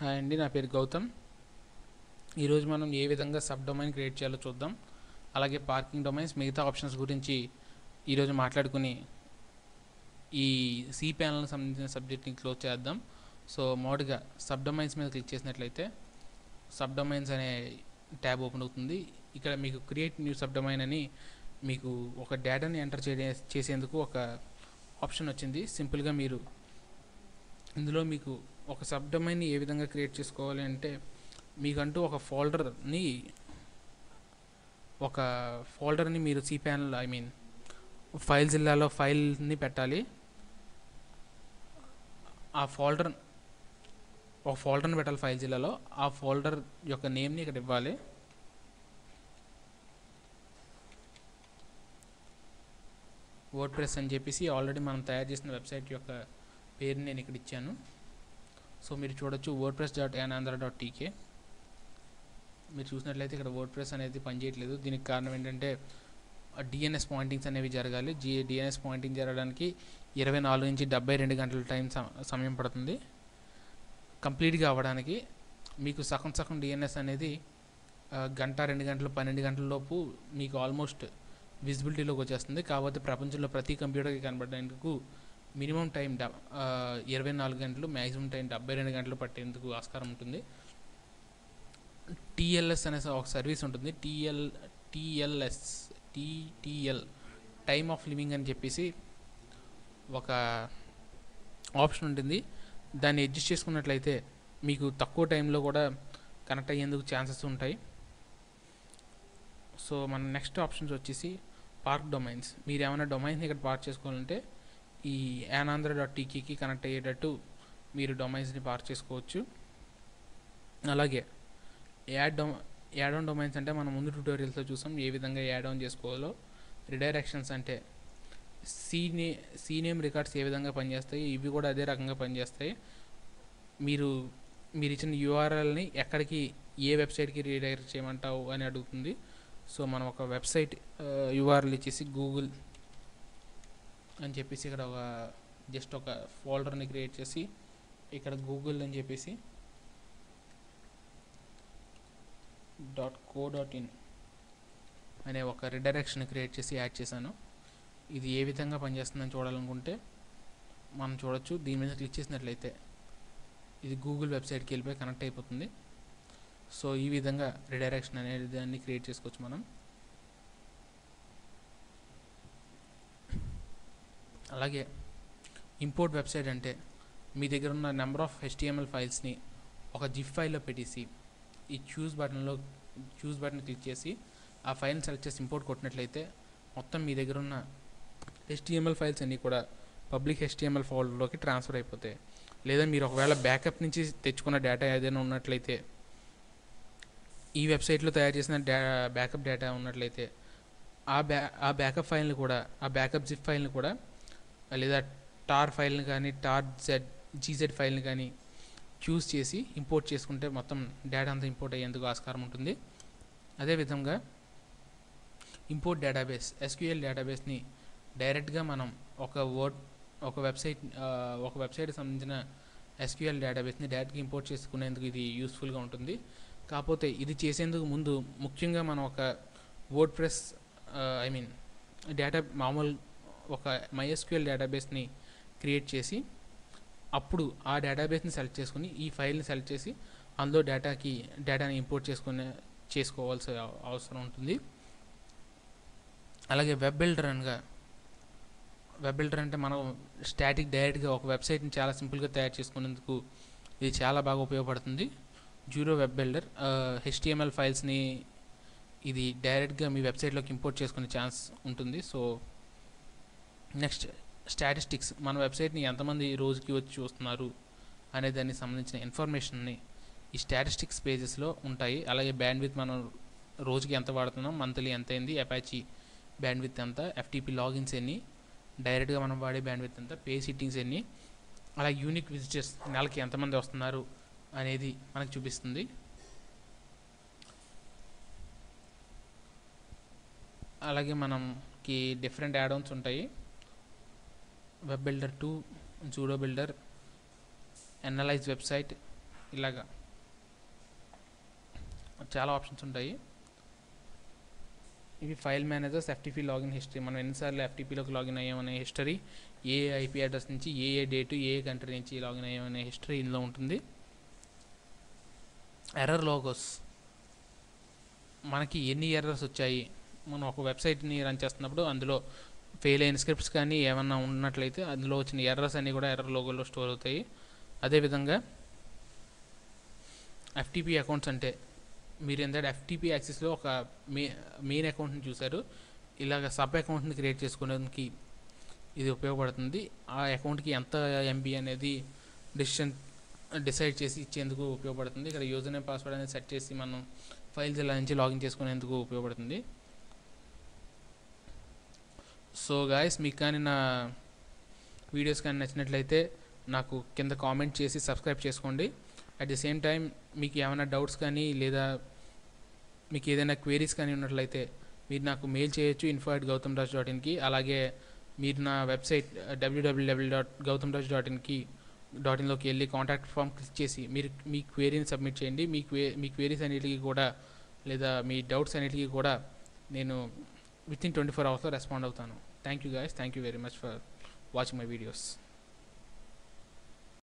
Hi అండి, నా పేరు గౌతమ్. ఈరోజు మనం ఏ విధంగా సబ్ డొమైన్ క్రియేట్ చేయాలో చూద్దాం. అలాగే పార్కింగ్ డొమైన్స్, మిగతా ఆప్షన్స్ గురించి ఈరోజు మాట్లాడుకుని ఈ సి ప్యానల్కి సంబంధించిన సబ్జెక్ట్ని క్లోజ్ చేద్దాం. సో మొదటిగా సబ్ డొమైన్స్ మీద క్లిక్ చేసినట్లయితే సబ్ డొమైన్స్ అనే ట్యాబ్ ఓపెన్ అవుతుంది. ఇక్కడ మీకు క్రియేట్ న్యూ సబ్ డొమైన్ అని మీకు ఒక డేటాని ఎంటర్ చేసేందుకు ఒక ఆప్షన్ వచ్చింది. సింపుల్గా మీరు ఇందులో మీకు ఒక సబ్ డొమైన్ని ఏ విధంగా క్రియేట్ చేసుకోవాలి అంటే, మీకంటూ ఒక ఫోల్డర్ని మీరు సి ప్యానల్ ఫైల్ జిల్లాలో ఫైల్ని పెట్టాలి. ఒక ఫోల్డర్ని పెట్టాలి ఫైల్ జిల్లాలో. ఆ ఫోల్డర్ యొక్క నేమ్ని ఇక్కడ ఇవ్వాలి. వర్డ్ ప్రెస్ అని చెప్పేసి ఆల్రెడీ మనం తయారు చేసిన వెబ్సైట్ యొక్క పేరుని నేను ఇక్కడ ఇచ్చాను. సో మీరు చూడొచ్చు wordpress.yanandhra.tk. మీరు చూసినట్లయితే ఇక్కడ వర్డ్ ప్రెస్ అనేది పనిచేయట్లేదు. దీనికి కారణం ఏంటంటే డిఎన్ఎస్ పాయింటింగ్స్ అనేవి జరగాలి. డిఎన్ఎస్ పాయింటింగ్ జరగడానికి 24 నుంచి 72 గంటల సమయం పడుతుంది. కంప్లీట్గా అవ్వడానికి మీకు సగం డిఎన్ఎస్ అనేది గంట 2 గంటలు 12 గంటల లోపు మీకు ఆల్మోస్ట్ విజిబిలిటీలోకి వచ్చేస్తుంది. కాకపోతే ప్రపంచంలో ప్రతి కంప్యూటర్కి కనబడడానికి మినిమం టైం 24 గంటలు, మ్యాక్సిమం టైం 72 గంటలు పట్టేందుకు ఆస్కారం ఉంటుంది. టీఎల్ఎస్ అనే ఒక సర్వీస్ ఉంటుంది. టీటీఎల్ టైమ్ ఆఫ్ లివింగ్ అని చెప్పేసి ఒక ఆప్షన్ ఉంటుంది. దాన్ని అడ్జస్ట్ చేసుకున్నట్లయితే మీకు తక్కువ టైంలో కూడా కనెక్ట్ అయ్యేందుకు ఛాన్సెస్ ఉంటాయి. సో మన నెక్స్ట్ ఆప్షన్స్ వచ్చేసి పార్క్ డొమైన్స్. మీరు ఏమైనా డొమైన్స్ని ఇక్కడ పార్క్ చేసుకోవాలంటే ఈ yanandhra.tk కనెక్ట్ అయ్యేటట్టు మీరు డొమైన్స్ని పార్క్ చేసుకోవచ్చు. అలాగే యాడ్ ఆన్ డొమైన్స్ అంటే మనం ముందు ట్యూటోరియల్స్లో చూసాం ఏ విధంగా యాడ్ ఆన్ చేసుకోవాలో. రిడైరెక్షన్స్ అంటే సీ నేమ్ రికార్డ్స్ ఏ విధంగా పనిచేస్తాయి, ఇవి కూడా అదే రకంగా పనిచేస్తాయి. మీరు ఇచ్చిన యూఆర్ఎల్ని ఎక్కడికి, ఏ వెబ్సైట్కి రీడైరెక్ట్ చేయమంటావు అని అడుగుతుంది. సో మనం ఒక వెబ్సైట్ యూఆర్ఎల్ ఇచ్చేసి గూగుల్ అని చెప్పేసి ఇక్కడ జస్ట్ ఒక ఫోల్డర్ని క్రియేట్ చేసి ఇక్కడ గూగుల్ అని చెప్పేసి .co.in అనే ఒక రిడైరెక్షన్ క్రియేట్ చేసి యాడ్ చేశాను. ఇది ఏ విధంగా పనిచేస్తుందని చూడాలనుకుంటే మనం చూడొచ్చు. దీని మీద క్లిక్ చేసినట్లయితే ఇది గూగుల్ వెబ్సైట్కి వెళ్ళిపోయి కనెక్ట్ అయిపోతుంది. సో ఈ విధంగా రిడైరెక్షన్ అనేది దాన్ని క్రియేట్ చేసుకోవచ్చు మనం. అలాగే ఇంపోర్ట్ వెబ్సైట్ అంటే మీ దగ్గర ఉన్న నెంబర్ ఆఫ్ HTML ఫైల్స్ని ఒక జిప్ ఫైల్లో పెట్టేసి ఈ చూస్ బటన్ క్లిక్ చేసి ఆ ఫైల్ని సెలెక్ట్ చేసి ఇంపోర్ట్ కొట్టినట్లయితే మొత్తం మీ దగ్గర ఉన్న HTML ఫైల్స్ అన్నీ కూడా పబ్లిక్ HTML ఫోల్డర్లోకి ట్రాన్స్ఫర్ అయిపోతాయి. లేదా మీరు ఒకవేళ బ్యాకప్ నుంచి తెచ్చుకున్న డేటా ఏదైనా ఉన్నట్లయితే, ఈ వెబ్సైట్లో తయారు చేసిన బ్యాకప్ డేటా ఉన్నట్లయితే ఆ బ్యాకప్ ఫైల్ని కూడా, ఆ బ్యాకప్ జిప్ ఫైల్ని కూడా, లేదా టార్ ఫైల్ని కానీ జీజెడ్ ఫైల్ని కానీ చూస్ చేసి ఇంపోర్ట్ చేసుకుంటే మొత్తం డేటా అంతా ఇంపోర్ట్ అయ్యేందుకు ఆస్కారం ఉంటుంది. అదేవిధంగా ఇంపోర్ట్ డేటాబేస్, SQL డేటాబేస్ని డైరెక్ట్గా మనం ఒక వెబ్సైట్కి సంబంధించిన SQL డేటాబేస్ని డైరెక్ట్గా ఇంపోర్ట్ చేసుకునేందుకు ఇది యూస్ఫుల్గా ఉంటుంది. కాకపోతే ఇది చేసేందుకు ముందు ముఖ్యంగా మనం ఒక వర్డ్ ప్రెస్ ఒక MySQL డేటాబేస్ని క్రియేట్ చేసి అప్పుడు ఆ డేటాబేస్ని సెలెక్ట్ చేసుకుని ఈ ఫైల్ని సెలెక్ట్ చేసి అందులో డేటాని ఇంపోర్ట్ చేసుకోవాల్సిన అవసరం ఉంటుంది. అలాగే వెబ్ బిల్డర్ అంటే మనం డైరెక్ట్గా ఒక వెబ్సైట్ని చాలా సింపుల్గా తయారు చేసుకునేందుకు ఇది చాలా బాగా ఉపయోగపడుతుంది. జూరో వెబ్ బిల్డర్ HTML ఫైల్స్ని ఇది డైరెక్ట్గా మీ వెబ్సైట్లోకి ఇంపోర్ట్ చేసుకునే ఛాన్స్ ఉంటుంది. సో నెక్స్ట్ స్టాటిస్టిక్స్, మన వెబ్సైట్ని ఎంతమంది రోజుకి వచ్చి చూస్తున్నారు అనే దానికి సంబంధించిన ఇన్ఫర్మేషన్ని ఈ స్టాటిస్టిక్స్ పేజెస్లో ఉంటాయి. అలాగే బ్యాండ్విడ్త్, మనం రోజుకి ఎంత వాడుతున్నాం, మంత్లీ ఎంత అయింది, అపాచీ బ్యాండ్విడ్త్ ఎంత, FTP లాగిన్స్ ఎన్ని, డైరెక్ట్గా మనం వాడే బ్యాండ్విడ్త్ ఎంత, పేజ్ సిట్టింగ్స్ ఎన్ని, అలాగే యూనిక్ విజిటర్స్ నెలకి ఎంతమంది వస్తున్నారు అనేది మనకు చూపిస్తుంది. అలాగే మనకి డిఫరెంట్ యాడ్-ఆన్స్ ఉంటాయి. Web builder 2, judo builder, analyse website, ఇలాగా చాలా ఆప్షన్స్ ఉంటాయి. ఇవి file managers, FTP login history, మనం ఎన్నిసార్లు ఎఫ్టీపీలోకి లాగిన్ అయ్యామనే హిస్టరీ, ఏ ఐపీ అడ్రస్ నుంచి, ఏ డేటు, ఏ కంట్రీ నుంచి లాగిన్ అయ్యామనే హిస్టరీ ఇందులో ఉంటుంది. ఎర్రర్ లోగోస్, మనకి ఎన్ని ఎర్రర్స్ వచ్చాయి, మనం ఒక వెబ్సైట్ని రన్ చేస్తున్నప్పుడు అందులో ఫెయిల్ అయిన స్క్రిప్ట్స్ కానీ ఏమన్నా ఉన్నట్లయితే అందులో వచ్చిన ఎర్రర్స్ అన్నీ కూడా ఎర్రర్ లోగోలో స్టోర్ అవుతాయి. అదేవిధంగా ఎఫ్టీపీ అకౌంట్స్ అంటే మీరు ఏంటంటే ఎఫ్టీపీ యాక్సెస్లో ఒక మెయిన్ అకౌంట్ని చూశారు, ఇలాగ సబ్ అకౌంట్ని క్రియేట్ చేసుకోవడానికి ఇది ఉపయోగపడుతుంది. ఆ అకౌంట్కి ఎంత ఎంబీ అనేది డిసైడ్ చేసి ఇచ్చేందుకు ఉపయోగపడుతుంది. ఇక్కడ యూజర్ నేమ్ పాస్వర్డ్ అనేది సెట్ చేసి మనం ఫైల్స్ ఇలా నుంచి లాగిన్ చేసుకునేందుకు ఉపయోగపడుతుంది. సో గాయస్, మీకు కానీ నా వీడియోస్ కానీ నచ్చినట్లయితే నాకు కింద కామెంట్ చేసి సబ్స్క్రైబ్ చేసుకోండి. అట్ ది సేమ్ టైం మీకు ఏమైనా డౌట్స్ కానీ లేదా మీకు ఏదైనా క్వైరీస్ కానీ ఉన్నట్లయితే మీరు నాకు మెయిల్ చేయొచ్చు info@gautamraj.inకి. అలాగే మీరు నా వెబ్సైట్ www.gautamraj.inలోకి వెళ్ళి కాంటాక్ట్ ఫామ్ క్లిక్ చేసి మీరు మీ క్వైరీని సబ్మిట్ చేయండి. మీ క్వైరీస్ అన్నిటికీ కూడా లేదా మీ డౌట్స్ అన్నిటికీ కూడా నేను విత్ ఇన్ 24 hours రెస్పాండ్ అవుతాను. Thank you guys, thank you very much for watching my videos.